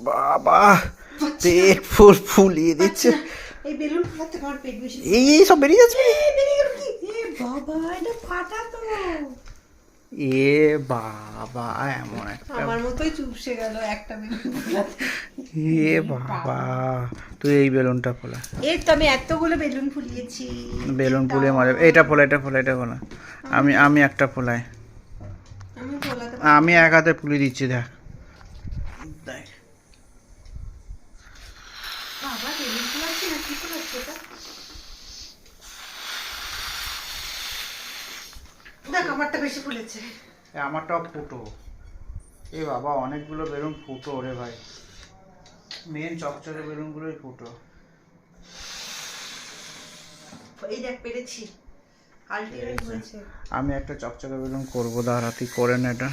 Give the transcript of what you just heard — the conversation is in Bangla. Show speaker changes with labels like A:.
A: বাবা পেট ফুলিয়ে দিচ্ছে।
B: এই বেলুন ফাটাতে আমার পেট বেশি
A: এই সব বেরিয়ে যাচ্ছে।
B: বেরিয়ে গেল কি? বাবা এটা ফাটা তো।
A: এ বাবা এমন একটা,
B: আমার মতোই চুপসে গেল একটা বেলুন ফোলাতে।
A: এ বাবা তুই এই বেলুনটা ফোলা।
B: এই তো আমি এতগুলো বেলুন ফুলিয়েছি।
A: বেলুন ফুলিয়ে মারে। এটা ফোলা, এটা ফোলা, এটা ফোলা। আমি একটা ফোলাই।
B: আমি ফোলাতে
A: আমি এক হাতে ফুলিয়ে দিচ্ছি, দেখ দেখ।
B: বাবা বেলুন ফোলাচ্ছি না কি ফোলাচ্ছে এটা? দেখ আমারটা বেশি ফুলেছে।
A: আমারটাও ফুটো। এ বাবা অনেকগুলো বেলুন ফুটো রে ভাই, মেন চকচকে বেলুনগুলোই ফুটো।
B: এই দেখ পেরেছি, আলটিমেট হয়েছে।
A: আমি একটা চকচকে বেলুন করবো, দাঁড়া তুই করে না এটা।